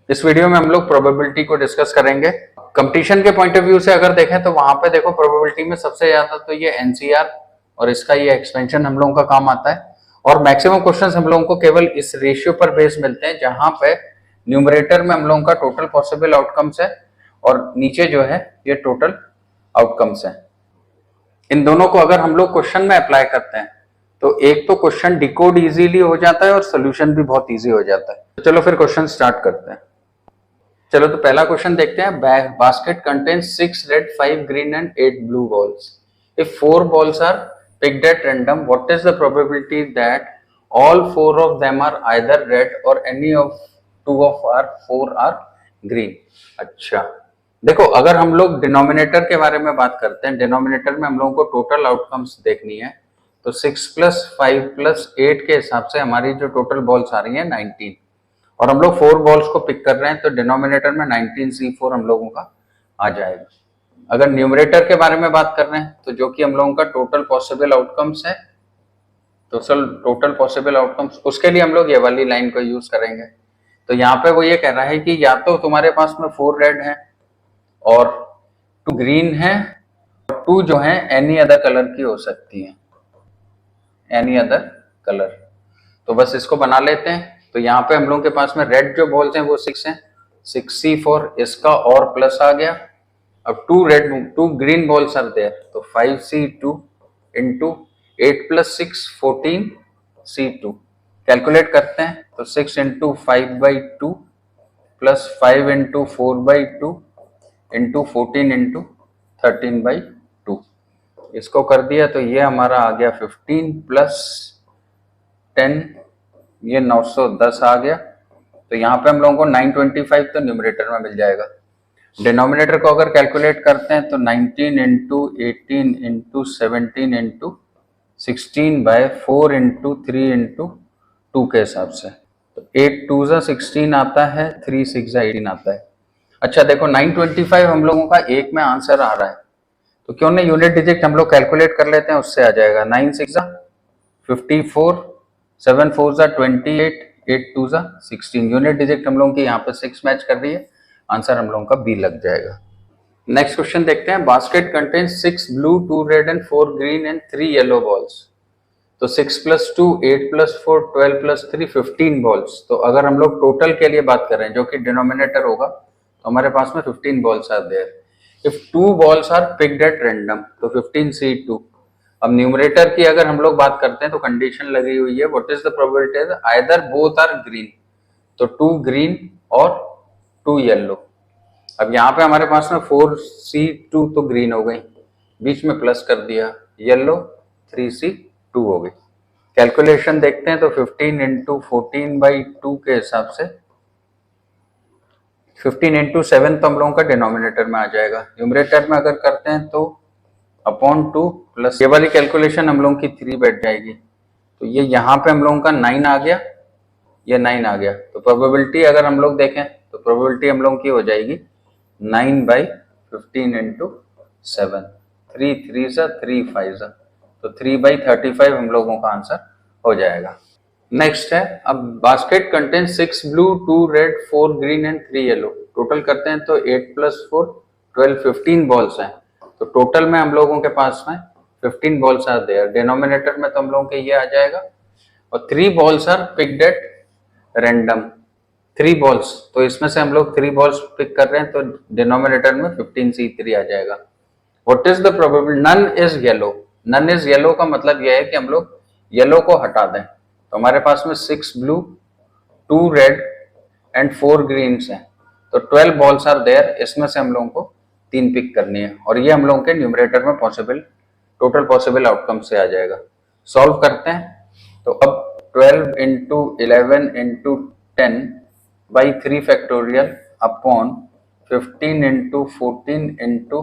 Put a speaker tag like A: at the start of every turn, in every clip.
A: इस वीडियो में हम लोग प्रोबेबिलिटी को डिस्कस करेंगे। कंपटीशन के पॉइंट ऑफ व्यू से अगर देखें तो वहां पे देखो प्रोबेबिलिटी में सबसे ज्यादा तो ये एनसीआर और इसका ये एक्सपेंशन हम लोगों का काम आता है, और मैक्सिमम क्वेश्चंस हम लोगों को केवल इस रेशियो पर बेस मिलते हैं जहां पे न्यूमरेटर में हम लोगों का टोटल पॉसिबल आउटकम्स है और नीचे जो है ये टोटल आउटकम्स है। इन दोनों को अगर हम लोग क्वेश्चन में अप्लाई करते हैं तो एक तो क्वेश्चन डिकोड इजीली हो जाता है और सोल्यूशन भी बहुत इजी हो जाता है। तो चलो फिर क्वेश्चन स्टार्ट करते हैं। चलो तो पहला क्वेश्चन देखते हैं। Basket contains 6 red 5 green and 8 blue balls. If 4 balls are picked at random, what is the probability that all 4 of them are either red or any of 2 of our 4 are green? अच्छा देखो, अगर हम लोग denominator के बारे में बात करते हैं, डिनोमिनेटर में हम लोगों को टोटल आउटकम्स देखनी है, तो 6 + 5 + 8 के हिसाब से हमारी जो टोटल बॉल्स आ रही है 19, और हम लोग 4 बॉल्स को पिक कर रहे हैं तो डिनोमिनेटर में 19C4 हम लोगों का आ जाएगा। अगर न्यूमरेटर के बारे में बात कर रहे हैं तो जो कि हम लोगों का टोटल पॉसिबल आउटकम्स है, टोटल पॉसिबल आउटकम्स, उसके लिए हम लोग ये वाली लाइन को यूज करेंगे। तो यहाँ पे वो ये कह रहा है कि या तो तुम्हारे पास में 4 रेड है और 2 ग्रीन है और 2 जो है एनी अदर कलर की हो सकती है, एनी अदर कलर। तो बस इसको बना लेते हैं। तो यहाँ पे हम लोगों के पास में रेड जो बॉल्स हैं वो 6 हैं, 6C4 इसका और प्लस आ गया। अब 2 ग्रीन बॉल्स आर देयर, तो 5C2 इंटू 8 + 6 14C2। कैलकुलेट करते हैं तो 6 into 5/2 plus 5 into 4/2 into 14 into 13/2। इसको कर दिया तो ये हमारा आ गया 15 + 10, ये 910 आ गया। तो यहाँ पे हम लोगों को 925 तो न्यूमरेटर में मिल जाएगा। डिनोमिनेटर को अगर कैलकुलेट करते हैं तो 19 into 18 into 17 into 16/4 into 3 into 2 के हिसाब से, तो 8 2 16 आता है, 3 6 18 आता है। अच्छा देखो 925 हम लोगों का एक में आंसर आ रहा है, तो क्यों नहीं यूनिट डिजिट हम लोग कैलकुलेट कर लेते हैं, उससे आ जाएगा 9 6 54, 7 4 28, 8 2 16। यूनिट डिजिट हम लोगों की यहाँ पे 6 मैच कर रही है, आंसर हम लोगों का बी लग जाएगा। नेक्स्ट क्वेश्चन देखते हैं। Basket contains 6 blue 2 red and 4 green and 3 yellow balls. तो 6 + 2 8 + 4 12 + 3 15 बॉल्स। तो अगर हम लोग टोटल के लिए बात करें जो कि डिनोमिनेटर होगा, तो हमारे पास में 15 balls are there. If 2 balls are picked at random, तो 15C2। अब न्यूमरेटर की अगर हम लोग बात करते हैं तो कंडीशन लगी हुई है, what is the probability either both are green, तो 2 ग्रीन और 2 येलो। अब यहाँ पे हमारे पास में 4C2 तो ग्रीन हो गई, बीच में प्लस कर दिया येलो, 3C2 हो गई। कैलकुलेशन देखते हैं तो 15 इंटू 14/2 के हिसाब से 15 इंटू 7 तो हम लोगों का डिनोमिनेटर में आ जाएगा। न्यूमरेटर में अगर करते हैं तो /2 प्लस ये वाली कैलकुलेशन हम लोगों की 3 बैठ जाएगी, तो ये यहाँ पे हम लोगों का 9 आ गया, ये 9 आ गया। तो प्रोबेबिलिटी अगर हम लोग देखें तो प्रोबेबिलिटी हम लोगों की हो जाएगी 9/15 इंटू 7, 3 3 3 5, तो 3/35 हम लोगों का आंसर हो जाएगा। नेक्स्ट है, अब basket contain 6 blue 2 red 4 green and 3 yellow. Total करते हैं तो 8 + 4 12 15 बॉल्स हैं, तो टोटल में हम लोगों के पास में 15 बॉल्स आर देयर। डिनोमिनेटर में तो हम लोगों के ये आ जाएगा, और 3 balls are picked at random, 3 balls, तो इसमें से हम लोग 3 बॉल्स पिक कर रहे हैं, तो डिनोमिनेटर में 15C3 आ जाएगा। What is the probability none is yellow. None is yellow का मतलब यह है कि हम लोग येलो को हटा दें, तो हमारे पास में 6 ब्लू 2 रेड एंड 4 ग्रीन्स हैं, तो 12 बॉल्स आर देयर। इसमें से हम लोगों को 3 पिक करनी है, और ये हम लोगों के न्यूमरेटर में टोटल पॉसिबल आउटकम से आ जाएगा। सॉल्व करते हैं तो अब 12 into 11 into 10/3 factorial upon 15 into 14 into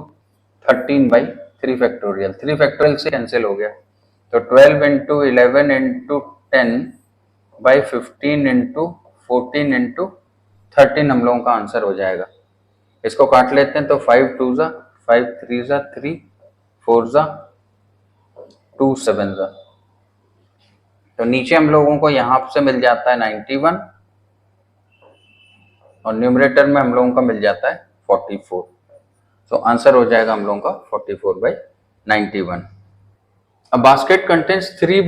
A: 13/3 factorial. 3 factorial से कैंसिल हो गया, तो 12 इंटू 11 इंटू 10/15 इंटू 14 इंटू 13 हम लोगों का आंसर हो जाएगा। इसको काट लेते हैं तो 5 2 5 3 3 4 2 7, तो नीचे हम लोगों को यहां से मिल जाता है 91, और न्यूमरेटर में हम लोगों का मिल जाता है 44। तो आंसर हो जाएगा हम लोगों का 44/91। A basket contains 3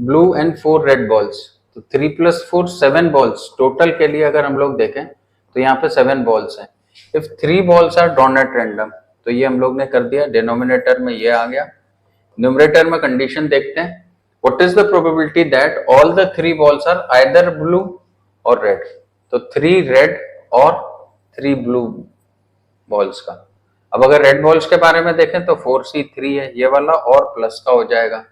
A: blue and 4 red balls. तो 3 + 4 7 बॉल्स टोटल के लिए अगर हम लोग देखें तो यहाँ पे 7 बॉल्स हैं। If 3 balls are drawn at random, तो ये हम लोग ने कर दिया, डिनोमिनेटर में ये आ गया। न्यूमरेटर में कंडीशन देखते हैं, what is the probability that all the 3 balls are either blue और रेड। तो 3 रेड और 3 ब्लू बॉल्स का। अब अगर रेड बॉल्स के बारे में देखें तो 4C3 है ये वाला, और प्लस का हो जाएगा,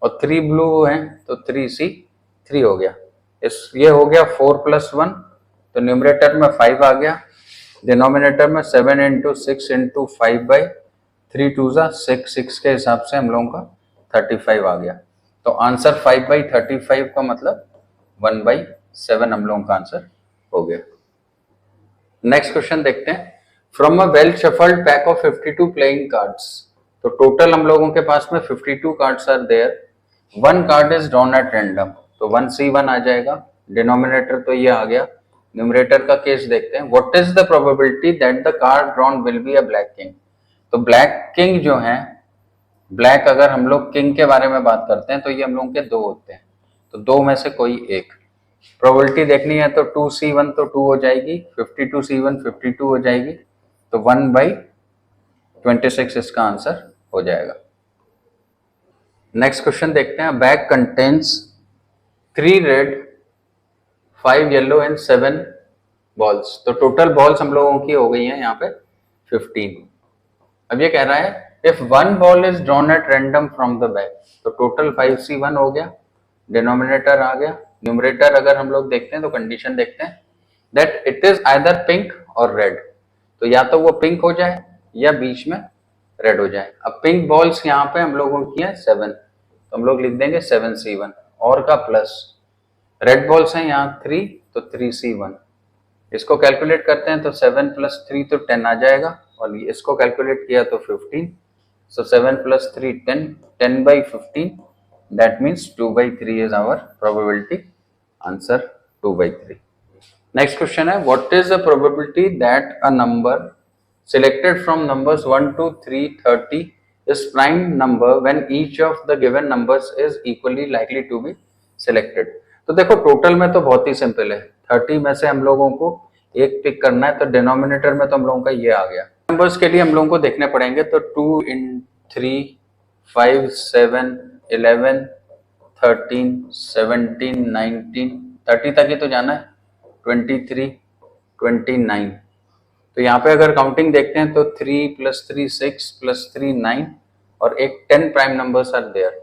A: और 3 ब्लू है तो 3C3 हो गया। ये हो गया 4 + 1, तो न्यूमरेटर में 5 आ गया, डिनोमिनेटर में 7 × 6 × 5/3 2 6 6 के हिसाब से हम लोगों का 35 आ गया। तो आंसर 5/35 का मतलब 1/7 हम लोगों का आंसर हो गया। नेक्स्ट क्वेश्चन देखते हैं, from a well shuffled pack of 52 playing cards. तो टोटल हम लोगों के पास में 52 cards are there, 1 card is drawn at random, तो 1C1 आ जाएगा। डिनोमिनेटर तो ये आ गया। न्यूमरेटर का केस देखते हैं, what is the probability that the card drawn will be a black king. तो ब्लैक किंग जो है, ब्लैक अगर हम लोग किंग के बारे में बात करते हैं तो ये हम लोगों के 2 होते हैं, तो 2 में से कोई एक। प्रोबेबिलिटी देखनी है तो 2C1 तो 2 हो जाएगी, 52C1 52 हो जाएगी, तो 1/26 इसका आंसर हो जाएगा। नेक्स्ट क्वेश्चन देखते हैं, bag contains 3 red 5 yellow and 7 balls. तो टोटल बॉल्स हम लोगों की हो गई हैं यहाँ पे 15। अब ये कह रहा है if 1 ball is drawn at random from the bag, तो टोटल 5C1 हो गया, डिनोमिनेटर आ गया। न्यूमरेटर अगर हम लोग देखते हैं तो कंडीशन देखते हैं that it is either pink और रेड, तो या तो वो पिंक हो जाए या बीच में रेड हो जाए। अब पिंक बॉल्स यहाँ पे हम लोगों की है 7, तो हम लोग लिख देंगे 7C1 और का प्लस, रेड बॉल्स हैं यहाँ 3, तो 3C1। इसको कैलकुलेट करते हैं तो 7 + 3 तो 10 आ जाएगा, और इसको कैलकुलेट किया तो 15, so 7 + 3 10, 10/15, that means 2/3 is our probability answer, 2/3। next question है, what is the probability that a number selected from numbers 1 to 330 is prime number when each of the given numbers is equally likely to be selected। तो देखो total में तो बहुत ही simple है, 30 में से हम लोगों को एक पिक करना है, तो डिनोमिनेटर में तो हम लोगों का ये आ गया। नंबर्स के लिए हम लोगों को देखने पड़ेंगे, तो 2 × 3 5 7 11 13 17 19 30 तक ही तो जाना है, 23 29। तो यहाँ पे अगर काउंटिंग देखते हैं तो 3 + 3 6 + 3 9, और एक 10 प्राइम नंबर्स आर देयर,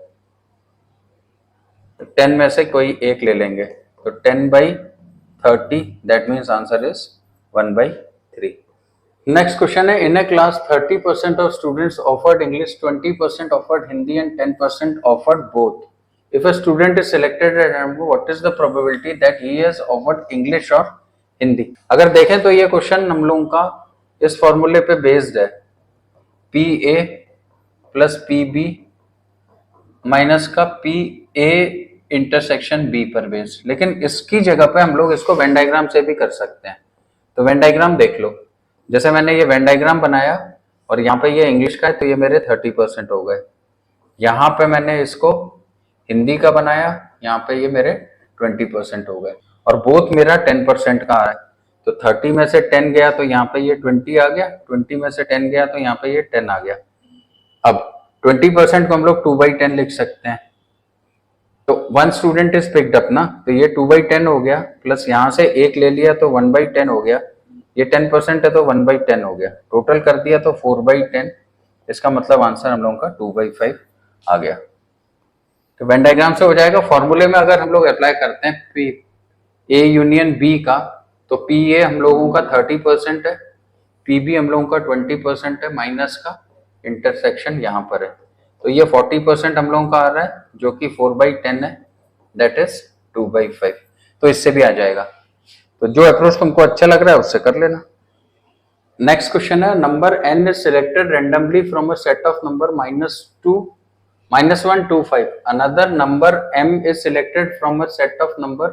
A: 10 में से कोई एक ले लेंगे, तो 10/30, that means answer is 1/3। Next question है, in a class 30% of students offered English, 20% offered Hindi and 10% offered both. If a student is selected at random, what is the probability that he has offered English और हिंदी। अगर देखें तो ये question हम लोगों का इस फॉर्मूले पे बेस्ड है, PA + PB माइनस का PA इंटरसेक्शन B पर बेस्ड, लेकिन इसकी जगह पे हम लोग इसको वेन डायग्राम से भी कर सकते हैं। तो वेन डायग्राम देख लो, जैसे मैंने ये वेन डायग्राम बनाया और यहाँ पे ये इंग्लिश का है, तो ये मेरे 30% हो गए। यहाँ पे मैंने इसको हिंदी का बनाया, यहाँ पे ये मेरे 20% हो गए, और बोथ मेरा 10% का है। तो 30 में से 10 गया तो यहाँ पे ये 20 आ गया, 20 में से 10 गया तो यहाँ पे ये 10 आ गया। अब 20% को हम लोग 2/10 लिख सकते हैं, तो 1 स्टूडेंट इज पिक्ड अप ना, तो ये 2/10 हो गया, प्लस यहाँ से एक ले लिया तो 1/10 हो गया, ये 10% है तो 1/10 हो गया, टोटल कर दिया तो 4/10। इसका मतलब आंसर हम लोगों का 2/5 आ गया। तो वेन डायग्राम से हो जाएगा। फॉर्मूले में अगर हम लोग अप्लाई करते हैं A यूनियन B का, तो PA हम लोगों का 30% है, PB हम लोगों का 20% है, माइनस का इंटरसेक्शन यहाँ पर है, तो ये 40% हम लोगों का आ रहा है, जो कि 4/10 है, दैट इज 2/5। तो इससे भी आ जाएगा। तो जो अप्रोच तुमको अच्छा लग रहा है उससे कर लेना। नेक्स्ट क्वेश्चन है, number n is selected randomly from a set of number -1 to 5, another number m is selected from a set of number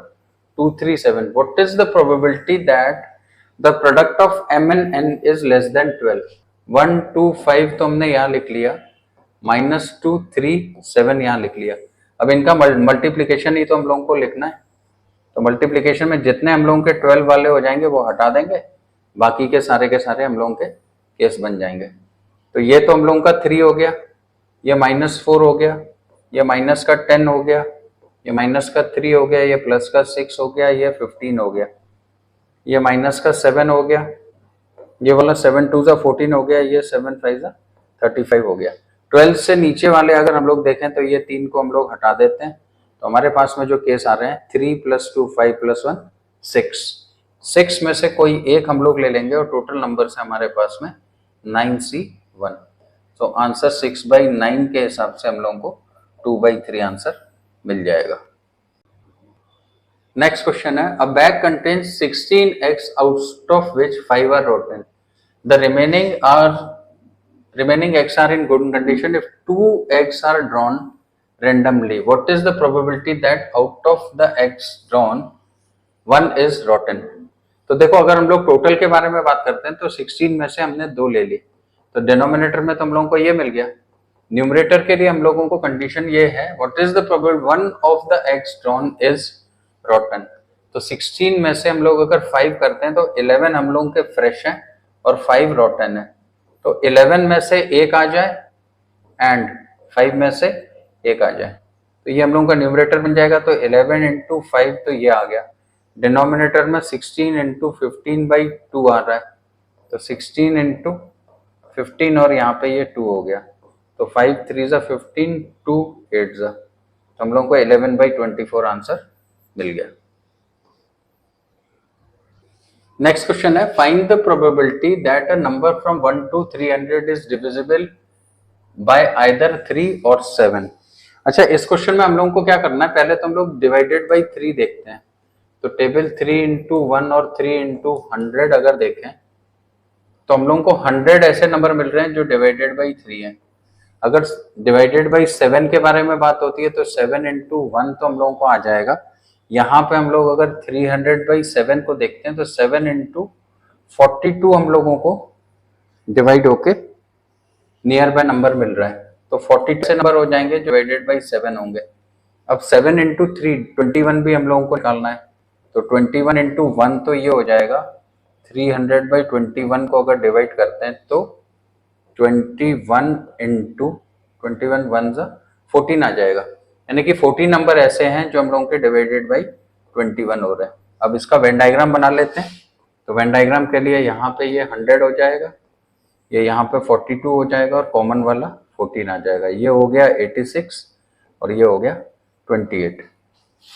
A: 2 3 7, what is the probability that the product of m and n is less than 12। 1 2 5 तो हमने यहाँ लिख लिया, -2 3 7 यहाँ लिख लिया। अब इनका मल्टीप्लीकेशन ही तो हम लोगों को लिखना है, तो मल्टीप्लीकेशन में जितने हम लोगों के 12 वाले हो जाएंगे वो हटा देंगे, बाकी के सारे हम लोगों के केस बन जाएंगे। तो ये तो हम लोगों का 3 हो गया, ये -4 हो गया, ये माइनस का 10 हो गया, ये माइनस का 3 हो गया, ये प्लस का 6 हो गया, ये 15 हो गया, ये माइनस का 7 हो गया, ये वाला 7 2 14 हो गया, ये 7 5 35 हो गया। 12 से नीचे वाले अगर हम लोग देखें तो ये 3 को हम लोग हटा देते हैं, तो हमारे पास में जो केस आ रहे हैं 3 + 2 5 + 1 6। 6 में से कोई एक हम लोग ले लेंगे और टोटल नंबर से हमारे पास में 9C1। तो आंसर 6/9 के हिसाब से हम लोगों को 2/3 आंसर मिल जाएगा। नेक्स्ट क्वेश्चन है, अ bag contains 16 eggs out of which 5 are rotten. The remaining eggs are in good condition if 2 eggs are drawn randomly. What is the probability that out of the eggs drawn 1 is rotten? तो देखो अगर हम लोग total के बारे में बात करते हैं तो 16 में से हमने 2 ले ली, तो डिनोमिनेटर में तो हम लोगों को ये मिल गया। न्यूमरेटर के लिए हम लोगों को कंडीशन ये है, what is the probability 1 of the eggs drawn is रॉटन। तो 16 में से हम लोग अगर 5 करते हैं तो 11 हम लोगों के फ्रेश हैं और 5 रॉटन है, तो 11 में से एक आ जाए एंड 5 में से एक आ जाए, तो ये हम लोगों का न्यूमरेटर बन जाएगा। तो 11 × 5 तो ये आ गया, डिनोमिनेटर में 16 × 15/2 आ रहा है, तो 16 × 15 और यहाँ पे ये 2 हो गया, तो 5 3 15 2 8 तो हम लोगों को 11/24 आंसर मिल गया। नेक्स्ट क्वेश्चन है, find the probability that a number from 1 to 300 is divisible by either 3 और 7। अच्छा, इस क्वेश्चन में हम लोगों को क्या करना है, पहले तो हम लोग डिवाइडेड बाई 3 देखते हैं। तो टेबल 3 × 1 और 3 × 100 अगर देखें तो हम लोगों को 100 ऐसे नंबर मिल रहे हैं जो डिवाइडेड बाई 3 है। अगर डिवाइडेड बाई 7 के बारे में बात होती है तो 7 × 1 तो हम लोगों को आ जाएगा। यहाँ पे हम लोग अगर 300/7 को देखते हैं तो 7 × 42 हम लोगों को डिवाइड होके नियर बाय नंबर मिल रहा है, तो 42 से नंबर हो जाएंगे जो डिवाइडेड बाई 7 होंगे। अब 7 × 3 21 भी हम लोगों को निकालना है, तो 21 × 1 तो ये हो जाएगा 300/21 को अगर डिवाइड करते हैं तो 21 × 21 1 14 आ जाएगा, यानी कि 14 नंबर ऐसे हैं जो हम लोगों के डिवाइडेड बाई 21 हो रहे हैं। अब इसका वेन डायग्राम बना लेते हैं, तो वेन डायग्राम के लिए यहाँ पे ये 100 हो जाएगा, ये यहाँ पे 42 हो जाएगा और कॉमन वाला 14 आ जाएगा, ये हो गया 86 और ये हो गया 28।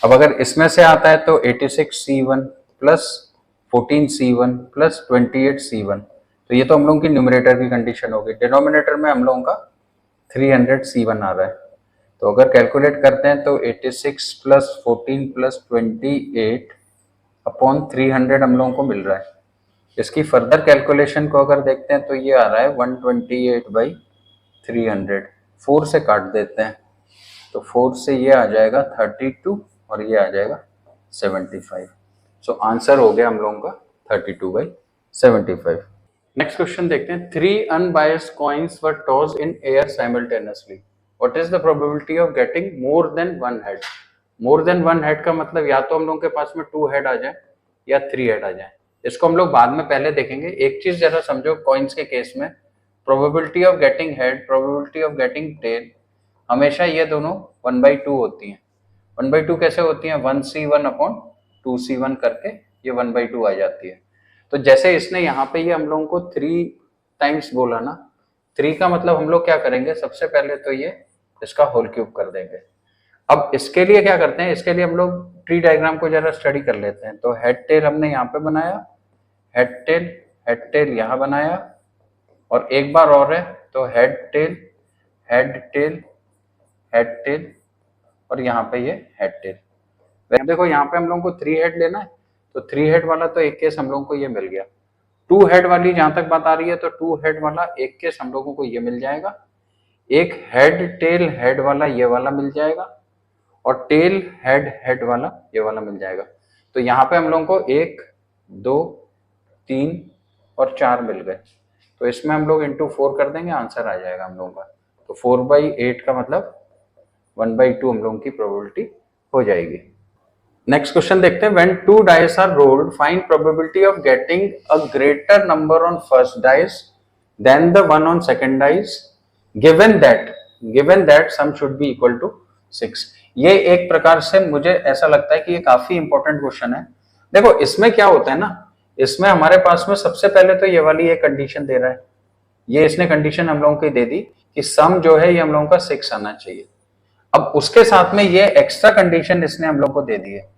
A: अब अगर इसमें से आता है तो 86C1 + 14C1 + 28C1, तो ये तो हम लोगों की न्यूमरेटर की कंडीशन होगी। डिनोमिनेटर में हम लोगों का 300C1 आ रहा है, तो अगर कैलकुलेट करते हैं तो 86 + 14 + 28 अपॉन 300 हम लोगों को मिल रहा है। इसकी फर्दर कैलकुलेशन को अगर देखते हैं तो ये आ रहा है 128/300। 4 से काट देते हैं तो 4 से ये आ जाएगा 32 और ये आ जाएगा 75। सो आंसर हो गया हम लोगों का 32/75। नेक्स्ट क्वेश्चन देखते हैं, 3 unbiased coins were tossed in air simultaneously, what is the probability of getting more than 1 head. More than 1 head का मतलब या तो हम लोगों के पास में 2 हेड आ जाए या 3 हेड आ जाए। इसको हम लोग बाद में पहले देखेंगे। एक चीज जरा समझो, कॉइन्स के केस में probability of getting head, probability of getting tail, हमेशा ये दोनों 1/2 होती हैं। 1/2 कैसे होती हैं, 1C1 अपॉन 2C1 करके ये 1/2 आ जाती है। तो जैसे इसने यहाँ पे ये हम लोगों को 3 टाइम्स बोला ना, 3 का मतलब हम लोग क्या करेंगे, सबसे पहले तो ये इसका होल क्यूब कर देंगे। अब इसके लिए क्या करते हैं, इसके लिए हम लोग ट्री डायग्राम को जरा स्टडी कर लेते हैं। तो हेड टेल हमने यहाँ पे बनाया, हेड टेल यहाँ बनाया, और एक बार और है तो head tail head tail head tail और यहाँ पे ये हेड टेल। देखो यहाँ पे हम लोगों को 3 हेड लेना है, तो 3 हेड वाला तो एक केस हम लोगों को ये मिल गया। 2 हेड वाली जहां तक बात आ रही है तो 2 हेड वाला एक केस हम लोगों को ये मिल जाएगा, एक हेड टेल हेड वाला ये वाला मिल जाएगा, और टेल हेड हेड वाला ये वाला मिल जाएगा। तो यहाँ पे हम लोगों को 1 2 3 और 4 मिल गए, तो इसमें हम लोग इंटू 4 कर देंगे, आंसर आ जाएगा हम लोगों का। तो 4/8 का मतलब 1/2 हम लोगों की प्रोबेबिलिटी हो जाएगी। नेक्स्ट क्वेश्चन देखते हैं, when 2 dice are rolled find probability of getting a greater number on first dice then the one on second dice given that sum should be equal to 6। ये एक प्रकार से मुझे ऐसा लगता है कि ये काफी इंपॉर्टेंट क्वेश्चन है। देखो इसमें क्या होता है ना, इसमें हमारे पास में सबसे पहले तो ये वाली एक कंडीशन दे रहा है, ये इसने कंडीशन हम लोगों की दे दी कि सम जो है ये हम लोगों का 6 आना चाहिए। अब उसके साथ में ये एक्स्ट्रा कंडीशन इसने हम लोग को दे दी है,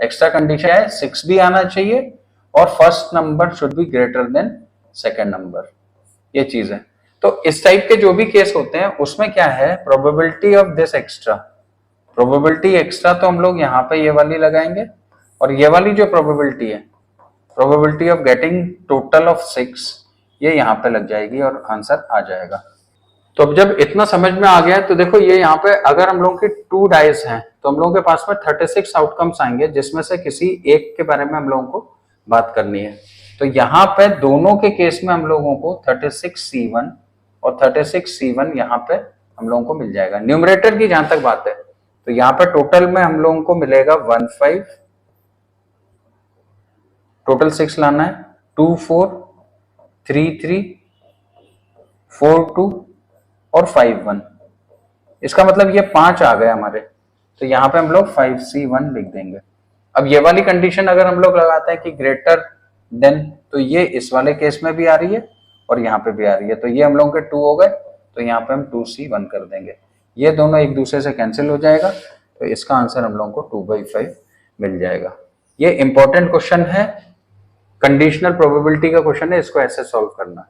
A: एक्स्ट्रा कंडीशन है 6 भी आना चाहिए और first number should be greater than second number, ये चीज है। तो इस टाइप के जो भी केस होते हैं उसमें क्या है, probability of this extra, probability extra तो हम लोग यहाँ पे ये वाली लगाएंगे, और ये वाली जो प्रोबेबिलिटी है, probability of getting total of 6, ये यहाँ पे लग जाएगी और आंसर आ जाएगा। तो अब जब इतना समझ में आ गया है तो देखो ये यहाँ पे अगर हम लोगों की 2 डाइस हैं तो हम लोगों के पास में 36 आउटकम्स आएंगे, जिसमें से किसी एक के बारे में हम लोगों को बात करनी है। तो यहाँ पे दोनों के केस में हम लोगों को 36C1 और 36C1 यहाँ पे हम लोगों को मिल जाएगा। न्यूमरेटर की जहां तक बात है तो यहाँ पे टोटल में हम लोगों को मिलेगा 15, टोटल 6 लाना है, 24, 33, 42 और 51। इसका मतलब ये 5 आ गए हमारे, तो यहाँ पे हम लोग 5C1 लिख देंगे। अब ये वाली कंडीशन अगर हम लोग लगाते हैं कि ग्रेटर देन, तो ये इस वाले केस में भी आ रही है और यहाँ पे भी आ रही है, तो ये हम लोग के 2 हो गए, तो यहाँ पे हम 2C1 कर देंगे, ये दोनों एक दूसरे से कैंसिल हो जाएगा, तो इसका आंसर हम लोगों को 2/5 मिल जाएगा। ये इंपॉर्टेंट क्वेश्चन है, कंडीशनल प्रोबेबिलिटी का क्वेश्चन है, इसको ऐसे सॉल्व करना।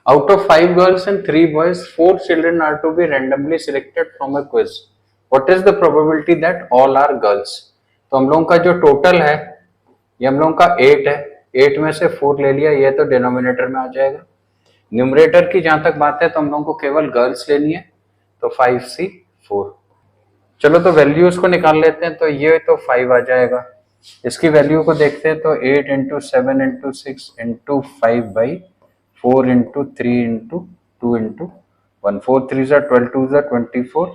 A: Out of 5 girls and 3 boys, 4 children are to be randomly selected from a quiz. What is the probability that all are girls? तो हम लोगों का जो टोटल है ये हम लोगों का 8 है, 8 में से 4 ले लिया, ये तो डिनोमिनेटर में आ जाएगा। न्यूमरेटर की जहां तक बात है तो हम लोगों को केवल गर्ल्स लेनी है, तो 5C4। चलो तो वैल्यूज को निकाल लेते हैं, तो ये तो 5 आ जाएगा, इसकी वैल्यू को देखते हैं तो 8 × 7 × 6 × 5/4 × 3 × 2 × 1, 4 3 12 2 24,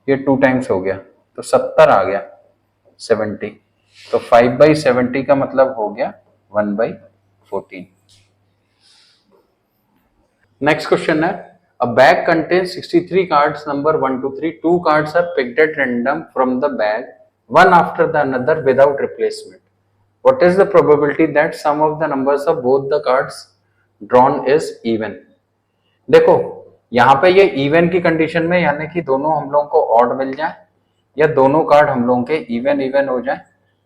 A: ये 2 टाइम्स हो गया तो 70 आ गया, 70, तो 5/70 का मतलब हो गया 1/14। नेक्स्ट क्वेश्चन है, a bag contains 63 cards number 1 to 3, 2 cards are picked at random from the bag one after the another without replacement. What is the probability that sum of the numbers of both the cards drawn is even? देखो यहाँ पे ये even की condition में, यानी कि दोनों हम लोगों को ऑड मिल जाए या दोनों कार्ड हम लोगों के इवन हो जाए,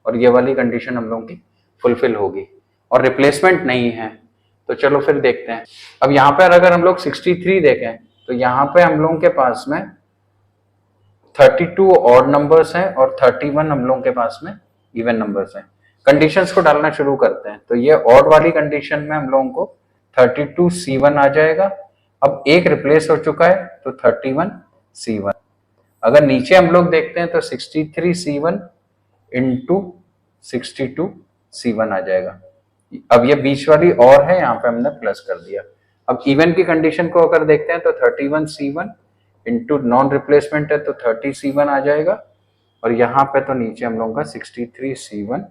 A: और ये वाली कंडीशन हम लोगों की फुलफिल होगी, और रिप्लेसमेंट नहीं है, तो चलो फिर देखते हैं। अब यहाँ पर अगर हम लोग 63 देखें तो यहाँ पे हम लोगों के पास में 32 ऑड नंबर्स हैं और 31 हम लोगों के पास में इवन नंबर्स हैं। कंडीशंस को डालना शुरू करते हैं, तो ये ऑड वाली कंडीशन में हम लोगों को 32C1 आ जाएगा। अब एक रिप्लेस हो चुका है तो 31C1। अगर नीचे हम लोग देखते हैं तो 63C1 × 62C1 आ जाएगा। अब ये बीच वाली और है, यहाँ पे हमने प्लस कर दिया। अब इवन की कंडीशन को अगर देखते हैं तो 31C1 × नॉन रिप्लेसमेंट है तो 30C1 आ जाएगा, और यहाँ पे तो नीचे हम लोगों का 63C1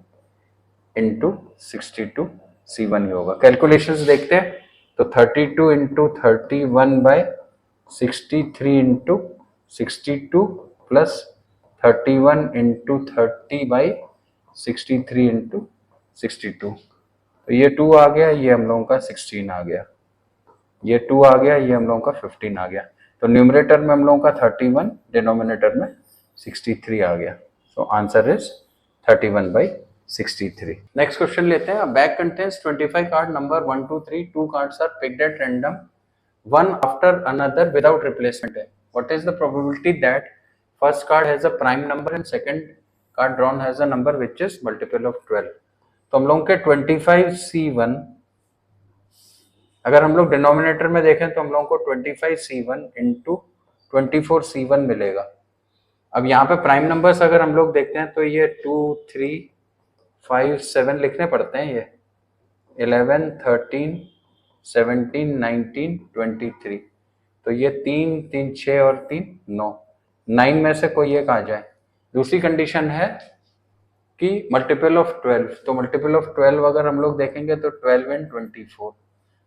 A: × 62C1 ही होगा। कैलकुलेशंस देखते हैं तो 32 × 31/63 × 62 प्लस 31 × 30/63 × 62, तो ये 2 आ गया, ये हम लोगों का 16 आ गया, ये 2 आ गया, ये हम लोगों का 15 आ गया। तो न्यूमरेटर में हम लोगों का 31, डिनोमिनेटर में 63 आ गया, तो आंसर इज 31/63। नेक्स्ट क्वेश्चन लेते हैं, bag contains 25 card number 1 to 3, 2 cards are picked at random one after another without replacement है। What is the probability that first card has a prime number and second card drawn has a number which is multiple of 12? तो हम लोगों के 25C1, अगर हम लोग denominator में देखें तो हम लोगों को 25C1 × 24C1 मिलेगा। अब यहाँ पे प्राइम नंबर्स अगर हम लोग देखते हैं तो ये 2 3 5 7 लिखने पड़ते हैं, ये 11, 13, 17, 19, 23। तो ये 3, 3, 6 और 3, 9। 9 में से कोई एक आ जाए। दूसरी कंडीशन है कि मल्टीपल ऑफ 12। तो मल्टीपल ऑफ 12 अगर हम लोग देखेंगे तो 12 एंड 24।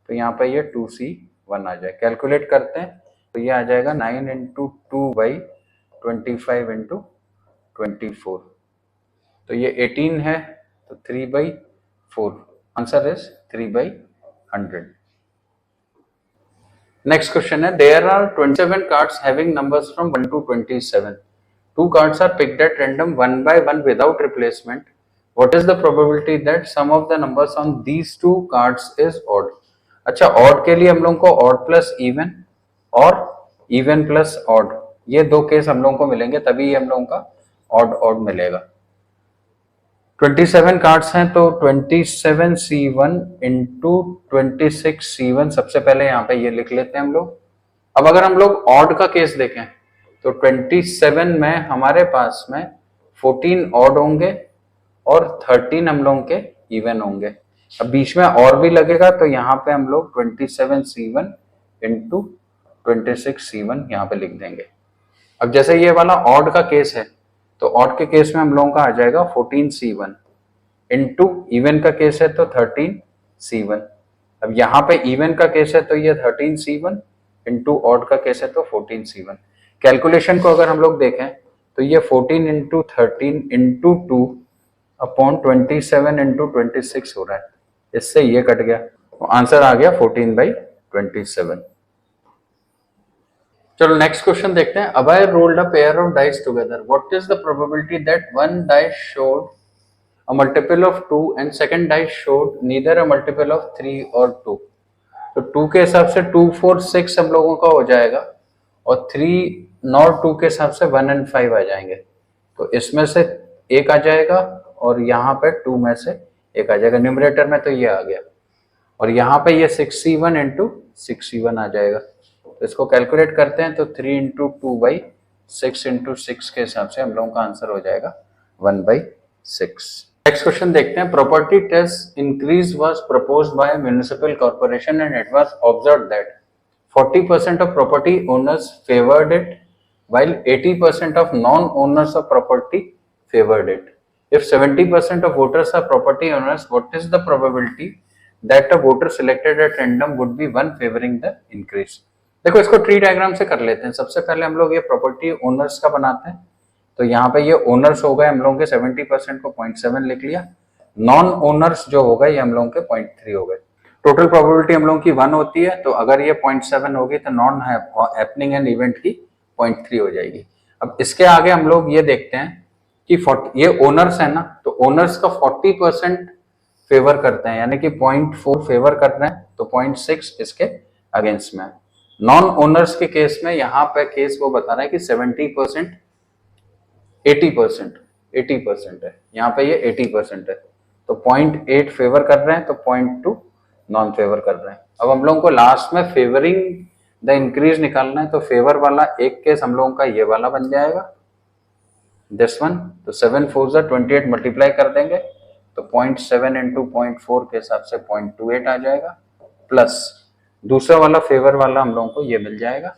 A: तो यहाँ पे ये 2C1 आ जाए। कैलकुलेट करते हैं तो ये आ जाएगा 9 इंटू 2/25 इंटू 24। तो ये 18 है, तो 3/4। Answer is 3/100। नेक्स्ट क्वेश्चन है, there are 27 cards having numbers from 1 to 27. Two cards are picked at random one by one without replacement. What is the probability that sum of the numbers on these two cards is odd? अच्छा, odd के लिए हम लोगों को odd plus even और even plus odd, ये दो case हम लोगों को मिलेंगे, तभी हम लोगों का ऑड ऑड मिलेगा। 27 कार्ड्स हैं तो 27C1 इंटू 26C1 सबसे पहले यहाँ पे ये लिख लेते हैं हम लोग। अब अगर हम लोग ऑड का केस देखें तो 27 में हमारे पास में 14 ऑड होंगे और 13 हम लोगों के इवन होंगे। अब बीच में और भी लगेगा तो यहाँ पे हम लोग 27C1 इंटू 26C1 यहाँ पे लिख देंगे। अब जैसे ये वाला ऑड का केस है तो ऑड के केस में हम लोगों का आ जाएगा 14C1 इंटू इवन का केस है तो 13C1। अब यहाँ पे इवन का केस है तो ये 13C1 इंटू ऑड का केस है तो 14C1। कैलकुलेशन को अगर हम लोग देखें तो ये 14 इंटू 13 इंटू 2 अपॉन 27 इंटू 26 हो रहा है, इससे ये कट गया तो आंसर आ गया 14/27। चलो नेक्स्ट क्वेश्चन देखते हैं। Abhay rolled a pair of dice together, what is the probability that one dice showed a multiple of 2 and second dice showed neither a multiple of 3 और 2। तो 2 के हिसाब से 2, 4, 6 हम लोगों का हो जाएगा और 3 और 2 के हिसाब से 1 एंड 5 आ जाएंगे। तो इसमें से एक आ जाएगा और यहाँ पे 2 में से एक आ जाएगा। न्यूमरेटर में तो ये आ गया और यहाँ पे ये 6C1 इंटू 6C1 आ जाएगा। तो इसको कैलकुलेट करते हैं तो 3 इंटू 2/6 इंटू 6 के हिसाब से हम लोगों का आंसर हो जाएगा 1/6। नेक्स्ट क्वेश्चन देखते हैं। Property tax increase was proposed by municipal corporation and it was observed that 40% of property owners favored it while 80% of non-owners of property favored it. If 70% of voters are property owners, what is the probability that a voter selected at random would be one favoring the increase? देखो इसको tree diagram से कर लेते हैं। सबसे पहले हम लोग ये प्रॉपर्टी ओनर्स का बनाते हैं। तो यहाँ पे ये ओनर्स हो गए हम लोगों के 70% को 0.7 लिख लिया। नॉन ओनर्स जो हो गए ये हम लोगों के 0.3 हो गए। टोटल प्रोबेबिलिटी हम लोगों की 1 होती है, तो अगर ये 0.7 होगी तो नॉन हैपनिंग एंड इवेंट की 0.3 हो जाएगी। अब इसके आगे हम लोग ये देखते हैं कि ये ओनर्स है ना, तो ओनर्स का 40% फेवर करते हैं, यानी कि 0.4 फेवर कर रहे हैं, तो 0.6 इसके अगेंस्ट में है। नॉन ओनर्स के केस में यहाँ पे केस वो बता रहा है कि 70% 80% है, यहाँ पे ये 80% है, तो 0.8 फेवर कर रहे हैं, तो 0.2 नॉन फेवर कर रहे हैं। अब हम लोगों को लास्ट में फेवरिंग द इंक्रीज निकालना है, तो फेवर वाला एक केस हम लोगों का ये वाला बन जाएगा, दिस वन। तो 7 4 28 मल्टीप्लाई कर देंगे तो 0.7 इंटू 0.4 के हिसाब से 0.28 आ जाएगा, प्लस दूसरा वाला फेवर वाला हम लोगों को ये मिल जाएगा,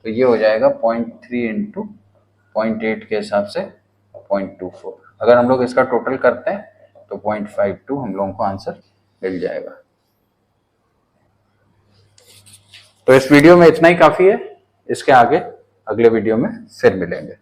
A: तो ये हो जाएगा 0.3 इंटू 0.8 के हिसाब से 0.24। अगर हम लोग इसका टोटल करते हैं तो 0.52 हम लोगों को आंसर मिल जाएगा। तो इस वीडियो में इतना ही काफी है, इसके आगे अगले वीडियो में फिर मिलेंगे।